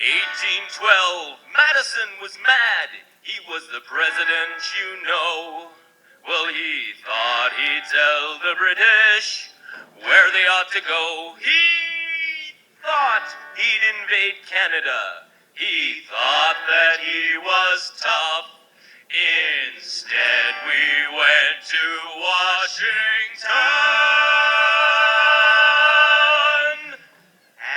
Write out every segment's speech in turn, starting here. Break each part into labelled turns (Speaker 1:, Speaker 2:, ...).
Speaker 1: 1812, Madison was mad. He was the president, you know. Well, he thought he'd tell the British where they ought to go. He thought he'd invade Canada. He thought that he was tough. Instead, we went to Washington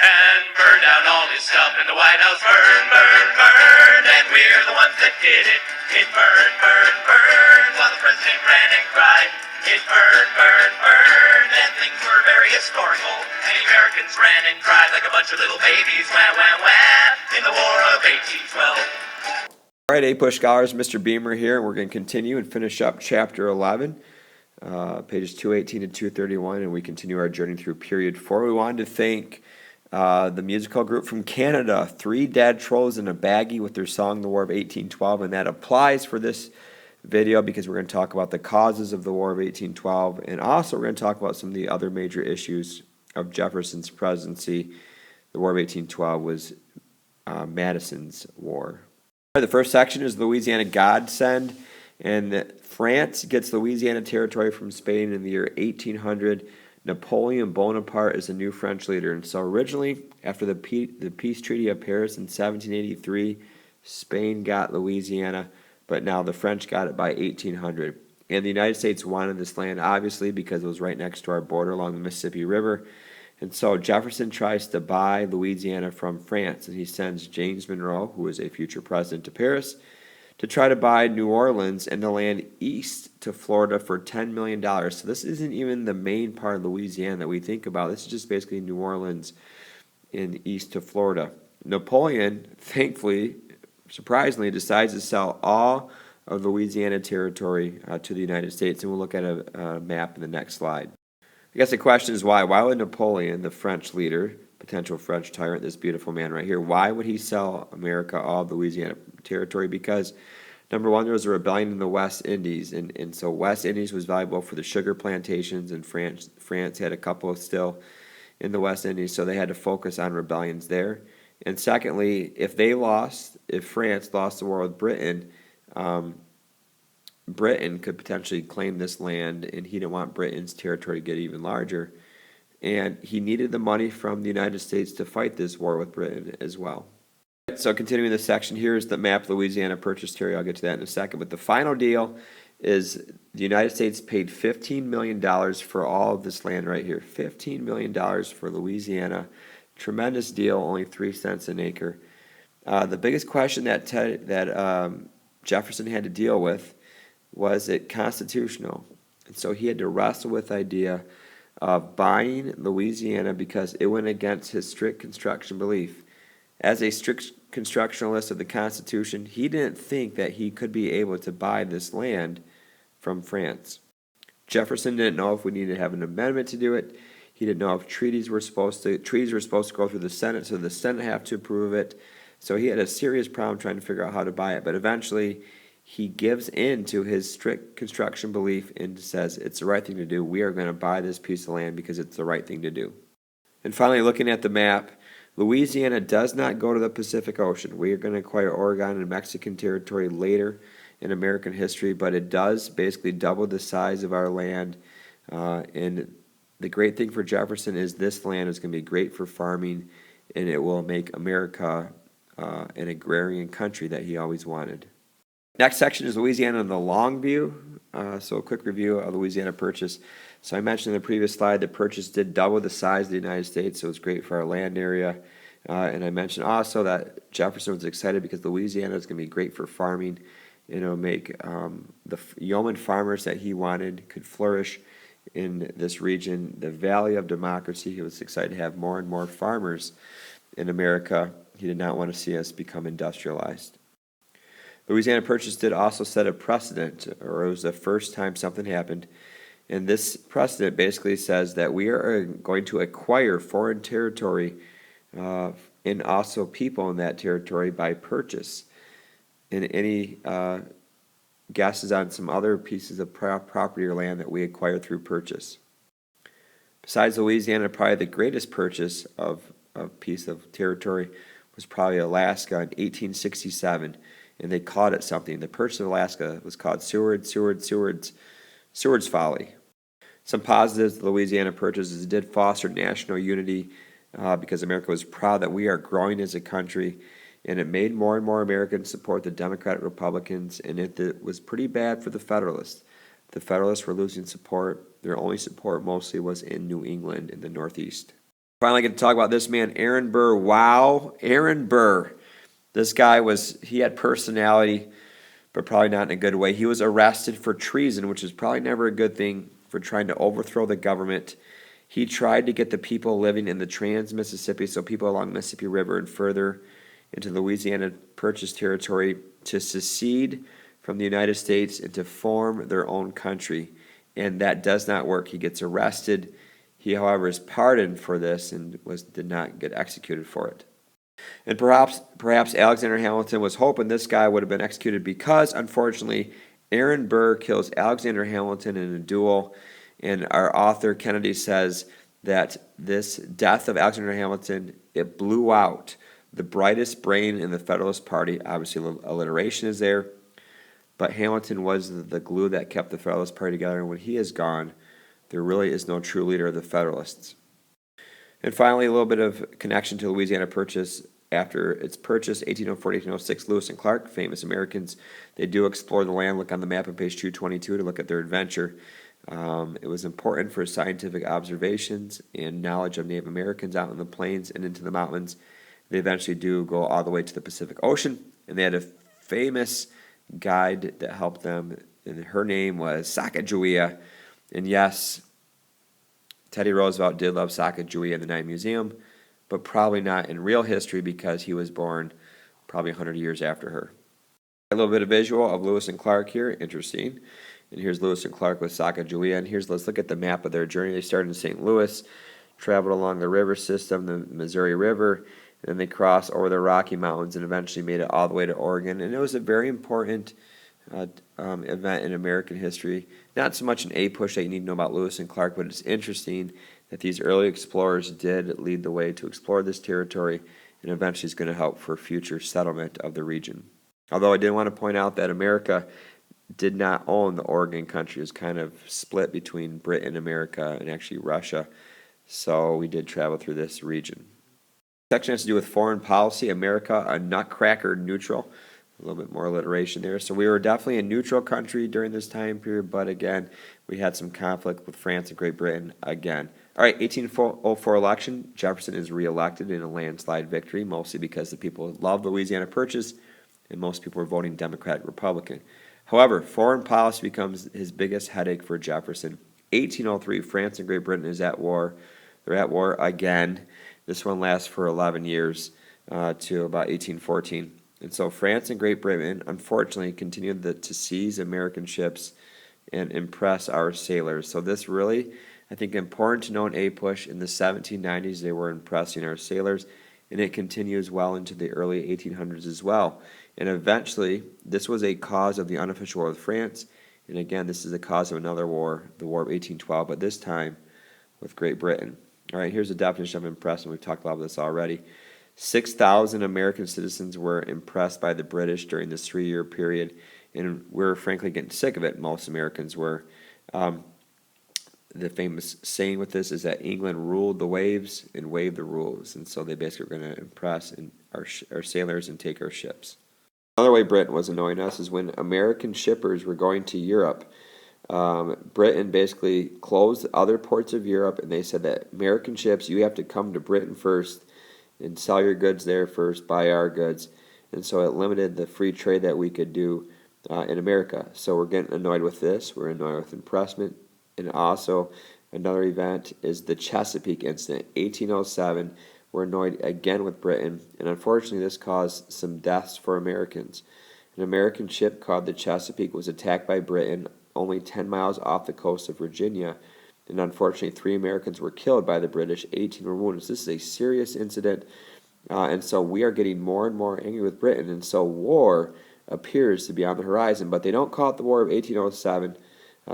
Speaker 1: and burned down all his stuff in the White House. Burn, burn, burn, and we're the ones that did it. It burned, burned, burned, while the president ran and cried. It burned, burned, burned, and things were very historical. And the Americans ran and cried like a bunch of little babies. Wah, wah, wah, in the War of 1812.
Speaker 2: All right, A-Push Scholars, Mr. Beamer here, and we're going to continue and finish up Chapter 11, pages 218 to 231, and we continue our journey through Period 4. We wanted to thank the musical group from Canada, Three Dead Trolls in a Baggie, with their song The War of 1812, and that applies for this video because we're going to talk about the causes of the War of 1812, and also we're going to talk about some of the other major issues of Jefferson's presidency. The War of 1812 was Madison's war. The first section is Louisiana Godsend, and France gets Louisiana territory from Spain in the year 1800. Napoleon Bonaparte is the new French leader, and so originally, after the Peace Treaty of Paris in 1783, Spain got Louisiana, but now the French got it by 1800. And the United States wanted this land, obviously, because it was right next to our border along the Mississippi River. And so Jefferson tries to buy Louisiana from France, and he sends James Monroe, who is a future president, to Paris to try to buy New Orleans and the land east to Florida for $10 million. So this isn't even the main part of Louisiana that we think about. This is just basically New Orleans in east to Florida. Napoleon, thankfully, surprisingly, decides to sell all of Louisiana territory to the United States, and we'll look at a map in the next slide. I guess the question is why? Why would Napoleon, the French leader, potential French tyrant, this beautiful man right here, why would he sell America all of Louisiana territory? Because, number one, there was a rebellion in the West Indies, and so West Indies was valuable for the sugar plantations, and France had a couple still in the West Indies, so they had to focus on rebellions there. And secondly, if France lost the war with Britain, Britain could potentially claim this land, and he didn't want Britain's territory to get even larger. And he needed the money from the United States to fight this war with Britain as well. So continuing this section, here is the map of Louisiana Purchase territory. I'll get to that in a second. But the final deal is the United States paid $15 million for all of this land right here. $15 million for Louisiana. Tremendous deal, only 3 cents an acre. The biggest question that Jefferson had to deal with was it constitutional? And so he had to wrestle with the idea of buying Louisiana because it went against his strict construction belief. As a strict constructionalist of the Constitution, he didn't think that he could be able to buy this land from France. Jefferson didn't know if we needed to have an amendment to do it. He didn't know if treaties were supposed to go through the Senate, so the Senate have to approve it. So he had a serious problem trying to figure out how to buy it. But eventually, he gives in to his strict construction belief and says it's the right thing to do. We are going to buy this piece of land because it's the right thing to do. And finally, looking at the map, Louisiana does not go to the Pacific Ocean. We are going to acquire Oregon and Mexican territory later in American history, but it does basically double the size of our land. And the great thing for Jefferson is this land is going to be great for farming, and it will make America an agrarian country that he always wanted. Next section is Louisiana in the long view. So a quick review of Louisiana Purchase. So I mentioned in the previous slide that Purchase did double the size of the United States, so it was great for our land area. And I mentioned also that Jefferson was excited because Louisiana is going to be great for farming. And it'll make the yeoman farmers that he wanted could flourish in this region. The Valley of Democracy, he was excited to have more and more farmers in America. He did not want to see us become industrialized. Louisiana Purchase did also set a precedent, or it was the first time something happened. And this precedent basically says that we are going to acquire foreign territory and also people in that territory by purchase. And any guesses on some other pieces of property or land that we acquire through purchase? Besides Louisiana, probably the greatest purchase of a piece of territory was probably Alaska in 1867, and they called it something. The purchase of Alaska was called Seward's Folly. Some positives of the Louisiana Purchase is it did foster national unity because America was proud that we are growing as a country, and it made more and more Americans support the Democratic Republicans, and it was pretty bad for the Federalists. The Federalists were losing support. Their only support mostly was in New England in the Northeast. Finally, I get to talk about this man, Aaron Burr. Wow, Aaron Burr. This guy he had personality, but probably not in a good way. He was arrested for treason, which is probably never a good thing, for trying to overthrow the government. He tried to get the people living in the Trans-Mississippi, so people along the Mississippi River and further into the Louisiana Purchase territory, to secede from the United States and to form their own country. And that does not work. He gets arrested. He, however, is pardoned for this and did not get executed for it. And perhaps Alexander Hamilton was hoping this guy would have been executed because, unfortunately, Aaron Burr kills Alexander Hamilton in a duel. And our author, Kennedy, says that this death of Alexander Hamilton, it blew out the brightest brain in the Federalist Party. Obviously, alliteration is there. But Hamilton was the glue that kept the Federalist Party together. And when he is gone, there really is no true leader of the Federalists. And finally, a little bit of connection to Louisiana Purchase. After its purchase, 1804 to 1806, Lewis and Clark, famous Americans, they do explore the land. Look on the map on page 222 to look at their adventure. It was important for scientific observations and knowledge of Native Americans out in the plains and into the mountains. They eventually do go all the way to the Pacific Ocean, and they had a famous guide that helped them, and her name was Sacagawea. And yes, Teddy Roosevelt did love Sacagawea in the Night Museum, but probably not in real history because he was born probably 100 years after her. A little bit of visual of Lewis and Clark here, interesting. And here's Lewis and Clark with Sacagawea, and let's look at the map of their journey. They started in St. Louis, traveled along the river system, the Missouri River, and then they crossed over the Rocky Mountains and eventually made it all the way to Oregon. And it was a very important event in American history. Not so much an A-push that you need to know about Lewis and Clark, but it's interesting that these early explorers did lead the way to explore this territory, and eventually is going to help for future settlement of the region. Although I did want to point out that America did not own the Oregon country. It was kind of split between Britain, America, and actually Russia. So we did travel through this region. Section has to do with foreign policy. America, a nutcracker neutral. A little bit more alliteration there. So we were definitely a neutral country during this time period, but again, we had some conflict with France and Great Britain again. All right, 1804 election, Jefferson is reelected in a landslide victory, mostly because the people loved Louisiana Purchase, and most people were voting Democratic Republican. However, foreign policy becomes his biggest headache for Jefferson. 1803, France and Great Britain is at war. They're at war again. This one lasts for 11 years to about 1814. And so France and Great Britain, unfortunately, continued to seize American ships and impress our sailors. So this really, I think, important to know in A-push. In the 1790s, they were impressing our sailors, and it continues well into the early 1800s as well. And eventually, this was a cause of the unofficial war with France. And again, this is the cause of another war, the War of 1812, but this time with Great Britain. All right, here's a definition of impressing. We've talked about this already. 6,000 American citizens were impressed by the British during this 3-year period, and we're frankly getting sick of it. Most Americans were. The famous saying with this is that England ruled the waves and waived the rules, and so they basically were going to impress our sailors and take our ships. Another way Britain was annoying us is when American shippers were going to Europe. Britain basically closed other ports of Europe, and they said that American ships, you have to come to Britain first and sell your goods there first, buy our goods. And so it limited the free trade that we could do in America. So we're getting annoyed with this. We're annoyed with impressment. And also, another event is the Chesapeake incident, 1807. We're annoyed again with Britain, and unfortunately this caused some deaths for Americans. An American ship called the Chesapeake was attacked by Britain only 10 miles off the coast of Virginia, and unfortunately 3 Americans were killed by the British, 18 were wounded. This is a serious incident, and so we are getting more and more angry with Britain, and so war appears to be on the horizon, but they don't call it the War of 1807.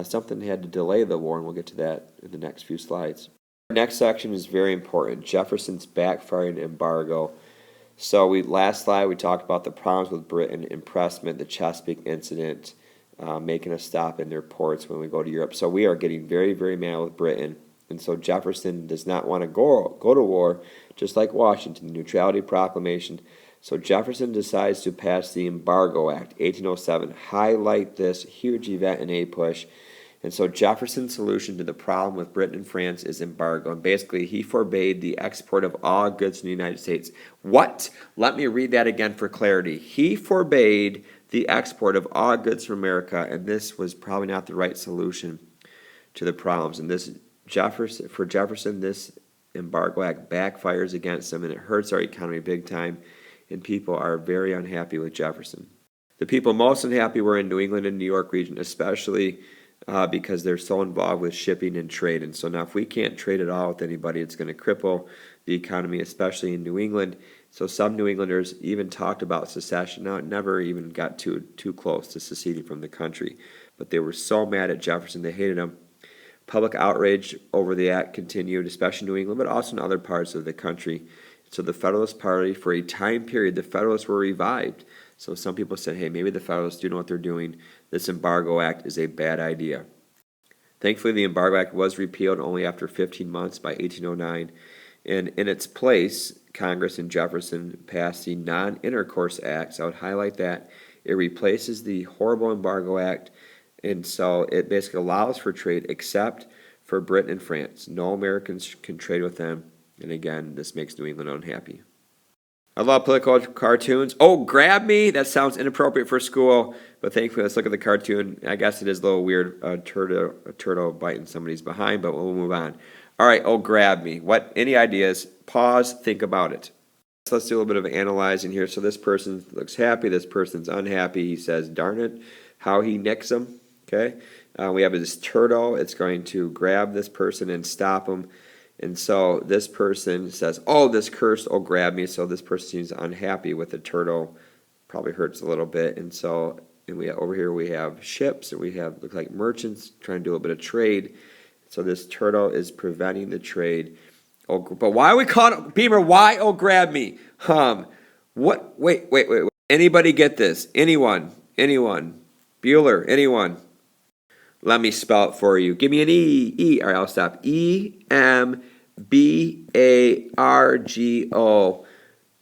Speaker 2: Something had to delay the war, and we'll get to that in the next few slides. The next section is very important. Jefferson's backfiring embargo. So last slide we talked about the problems with Britain, impressment, the Chesapeake incident, making a stop in their ports when we go to Europe. So we are getting very, very mad with Britain. And so Jefferson does not want to go to war, just like Washington, Neutrality Proclamation. So Jefferson decides to pass the Embargo Act, 1807, highlight this huge event in a push. And so Jefferson's solution to the problem with Britain and France is embargo. And basically, he forbade the export of all goods to the United States. What? Let me read that again for clarity. He forbade the export of all goods from America, and this was probably not the right solution to the problems. And for Jefferson, this Embargo Act backfires against him, and it hurts our economy big time, and people are very unhappy with Jefferson. The people most unhappy were in New England and New York region, especially because they're so involved with shipping and trade. And so now if we can't trade at all with anybody, it's going to cripple the economy, especially in New England. So some New Englanders even talked about secession. Now, it never even got too close to seceding from the country. But they were so mad at Jefferson, they hated him. Public outrage over the act continued, especially in New England, but also in other parts of the country. So the Federalist Party, for a time period, the Federalists were revived. So some people said, hey, maybe the Federalists do know what they're doing. This Embargo Act is a bad idea. Thankfully, the Embargo Act was repealed only after 15 months by 1809. And in its place, Congress and Jefferson passed the Non-Intercourse Act. So I would highlight that. It replaces the horrible Embargo Act. And so it basically allows for trade except for Britain and France. No Americans can trade with them. And again, this makes New England unhappy. I love political cartoons. Oh, grab me! That sounds inappropriate for school, but thankfully, let's look at the cartoon. I guess it is a little weird, a turtle biting somebody's behind, but we'll move on. All right, oh, grab me. What? Any ideas? Pause, think about it. So let's do a little bit of analyzing here. So this person looks happy, this person's unhappy. He says, darn it, how he nicks him, okay? We have this turtle. It's going to grab this person and stop him. And so this person says, oh, this curse, oh, grab me. So this person seems unhappy with the turtle. Probably hurts a little bit. And so over here we have ships, and we have, look like merchants trying to do a bit of trade. So this turtle is preventing the trade. Oh, but why are we calling it, Beamer, why, oh, grab me? What, wait. Anybody get this? Anyone? Bueller, anyone? Let me spell it for you. Give me an E. All right, I'll stop. Embargo.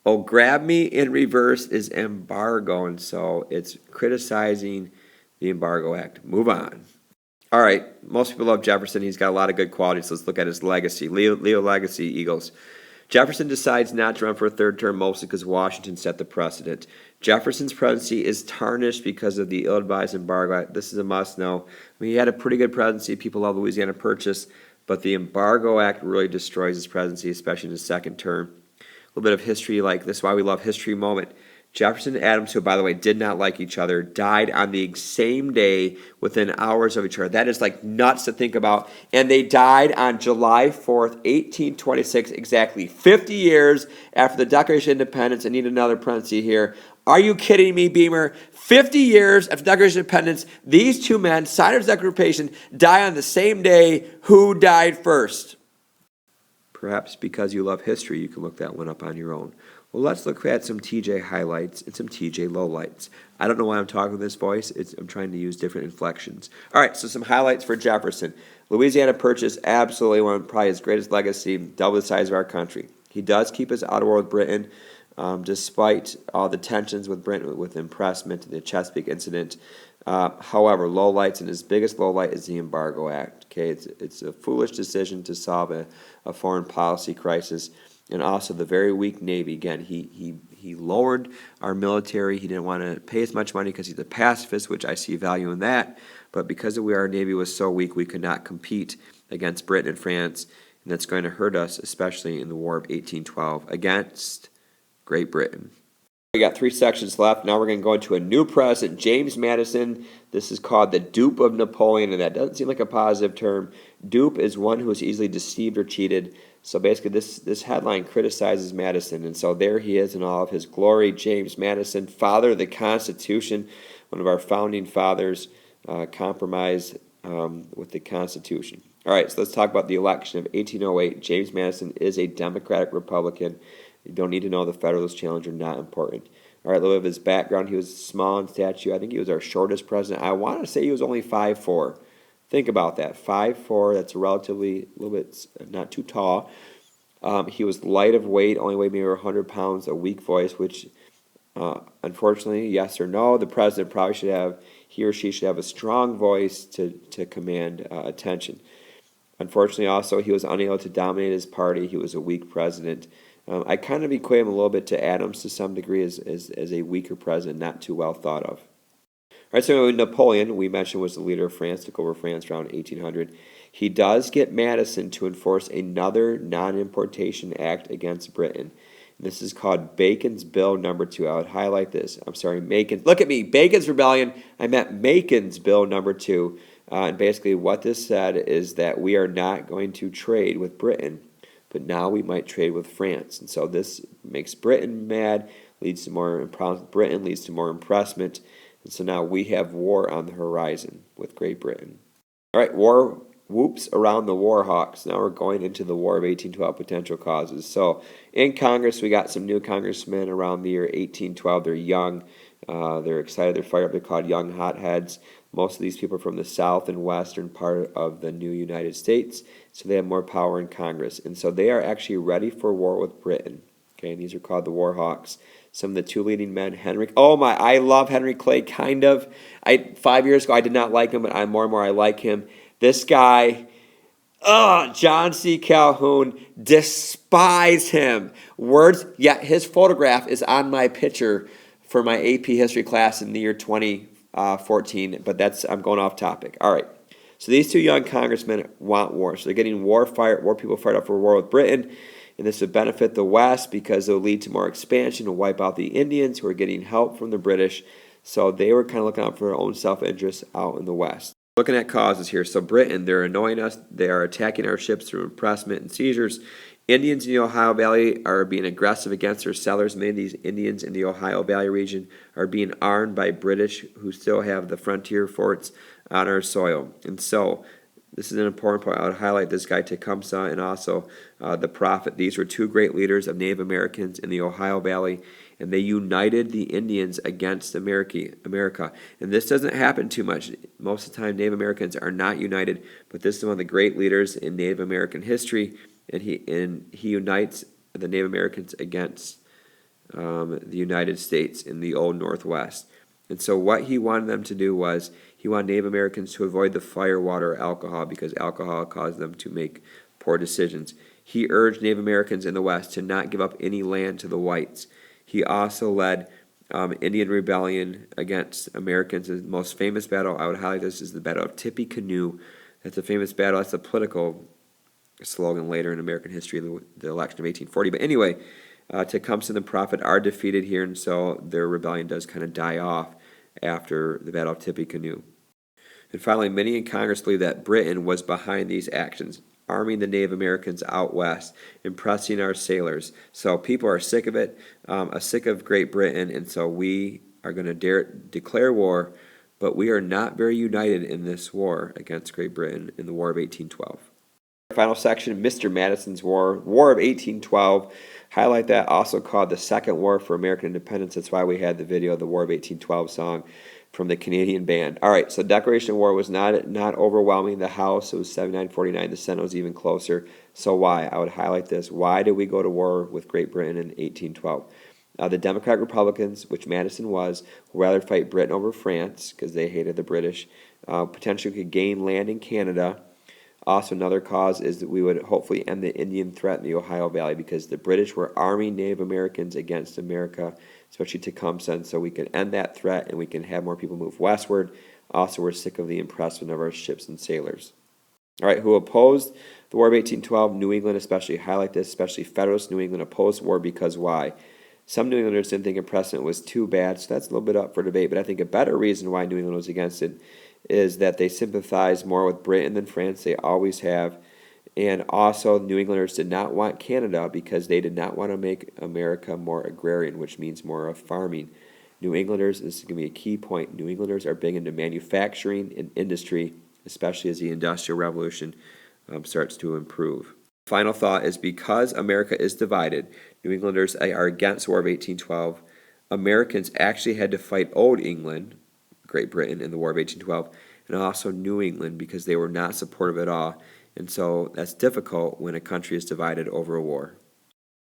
Speaker 2: Oh, grab me in reverse is embargo, and so it's criticizing the Embargo Act. Move on. All right, most people love Jefferson. He's got a lot of good qualities. Let's look at his legacy. Leo legacy, Eagles. Jefferson decides not to run for a third term, mostly because Washington set the precedent. Jefferson's presidency is tarnished because of the ill-advised Embargo Act. This is a must-know. I mean, he had a pretty good presidency. People love Louisiana Purchase, but the Embargo Act really destroys his presidency, especially in his second term. A little bit of history, like this is why we love History Moment. Jefferson and Adams, who, by the way, did not like each other, died on the same day within hours of each other. That is like nuts to think about. And they died on July 4th, 1826, exactly 50 years after the Declaration of Independence. I need another parenthesis here. Are you kidding me, Beamer? 50 years after the Declaration of Independence, these two men, signers of the Declaration, die on the same day. Who died first? Perhaps because you love history, you can look that one up on your own. Well, let's look at some TJ highlights and some TJ lowlights. I don't know why I'm talking with this voice. I'm trying to use different inflections. All right, so some highlights for Jefferson. Louisiana Purchase, absolutely one of probably his greatest legacy, double the size of our country. He does keep us out of war with Britain, despite all the tensions with Britain, with impressment, the Chesapeake incident. However, lowlights, and his biggest lowlight is the Embargo Act. Okay, it's a foolish decision to solve a foreign policy crisis. And also the very weak Navy. Again, he lowered our military. He didn't want to pay as much money because he's a pacifist, which I see value in that. But because our Navy was so weak, we could not compete against Britain and France. And that's going to hurt us, especially in the War of 1812 against Great Britain. We got 3 sections left. Now we're going to go into a new president, James Madison. This is called the dupe of Napoleon, and that doesn't seem like a positive term. Dupe is one who is easily deceived or cheated. So basically this headline criticizes Madison, and so there he is in all of his glory. James Madison, father of the Constitution, one of our founding fathers, compromised with the Constitution. All right, so let's talk about the election of 1808. James Madison is a Democratic Republican. You don't need to know the Federalist Challenge, are not important. All right, a little bit of his background. He was small in stature. I think he was our shortest president. I want to say he was only 5'4". Think about that. 5'4", that's relatively a little bit not too tall. He was light of weight, only weighed maybe 100 pounds, a weak voice, which unfortunately, yes or no, the president probably should have, he or she should have a strong voice to command attention. Unfortunately, also, he was unable to dominate his party. He was a weak president. I kind of equate him a little bit to Adams to some degree as a weaker president, not too well thought of. All right, so Napoleon, we mentioned, was the leader of France, took over France around 1800. He does get Madison to enforce another non-importation act against Britain. This is called Bacon's Bill Number 2. I would highlight this. I'm sorry, Macon's. Look at me, Bacon's Rebellion. I meant Macon's Bill Number 2. And basically what this said is that we are not going to trade with Britain, but now we might trade with France. And so this makes Britain mad, leads to more problems with Britain, leads to more impressment. And so now we have war on the horizon with Great Britain. All right, war whoops around the war hawks. Now we're going into the War of 1812 potential causes. So in Congress, we got some new congressmen around the year 1812. They're young. They're excited. They're fired up. They're called young hotheads. Most of these people are from the south and western part of the new United States, so they have more power in Congress. And so they are actually ready for war with Britain. Okay, and these are called the War Hawks. Some of the two leading men, I love Henry Clay, kind of. 5 years ago, I did not like him, but more and more I like him. This guy, John C. Calhoun, despise him. Words, yet his photograph is on my picture for my AP history class in the year 2014, but I'm going off topic. All right. So these two young congressmen want war. So they're getting war people fired up for war with Britain, and this would benefit the West because it will lead to more expansion and wipe out the Indians who are getting help from the British. So they were kind of looking out for their own self-interest out in the West. Looking at causes here. So Britain, they're annoying us. They are attacking our ships through impressment and seizures. Indians in the Ohio Valley are being aggressive against their settlers. Many of these Indians in the Ohio Valley region are being armed by British who still have the frontier forts on our soil. And so this is an important point. I would highlight this guy Tecumseh and also the Prophet. These were two great leaders of Native Americans in the Ohio Valley, and they united the Indians against America. And this doesn't happen too much. Most of the time, Native Americans are not united, but this is one of the great leaders in Native American history, and he unites the Native Americans against the United States in the Old Northwest. And so what he wanted them to do was he wanted Native Americans to avoid the fire, water, or alcohol because alcohol caused them to make poor decisions. He urged Native Americans in the West to not give up any land to the whites. He also led Indian rebellion against Americans. The most famous battle, I would highlight this, is the Battle of Tippecanoe. That's a famous battle. That's a political slogan later in American history, the election of 1840. But anyway, Tecumseh and the Prophet are defeated here, and so their rebellion does kind of die off after the Battle of Tippecanoe. And finally, many in Congress believe that Britain was behind these actions, arming the Native Americans out west, impressing our sailors. So people are sick of it, sick of Great Britain, and so we are going to declare war, but we are not very united in this war against Great Britain in the War of 1812. Final section, Mr. Madison's War, War of 1812. Highlight that, also called the Second War for American Independence. That's why we had the video, the War of 1812 song from the Canadian band. All right, so declaration of war was not overwhelming. The House, it was 79-49. The Senate was even closer. So why? I would highlight this. Why did we go to war with Great Britain in 1812? The Democratic Republicans, which Madison was, would rather fight Britain over France because they hated the British. Potentially could gain land in Canada. Also, another cause is that we would hopefully end the Indian threat in the Ohio Valley because the British were arming Native Americans against America, especially Tecumseh, and so we can end that threat and we can have more people move westward. Also, we're sick of the impressment of our ships and sailors. All right, who opposed the War of 1812? New England especially. Highlight this, especially Federalist New England opposed the war because why? Some New Englanders didn't think impressment was too bad, so that's a little bit up for debate, but I think a better reason why New England was against it is that they sympathize more with Britain than France. They always have. And also, New Englanders did not want Canada because they did not want to make America more agrarian, which means more of farming. New Englanders, this is going to be a key point, New Englanders are big into manufacturing and industry, especially as the Industrial Revolution starts to improve. Final thought is because America is divided, New Englanders are against the War of 1812. Americans actually had to fight Old England, Great Britain, in the War of 1812, and also New England because they were not supportive at all. And so that's difficult when a country is divided over a war.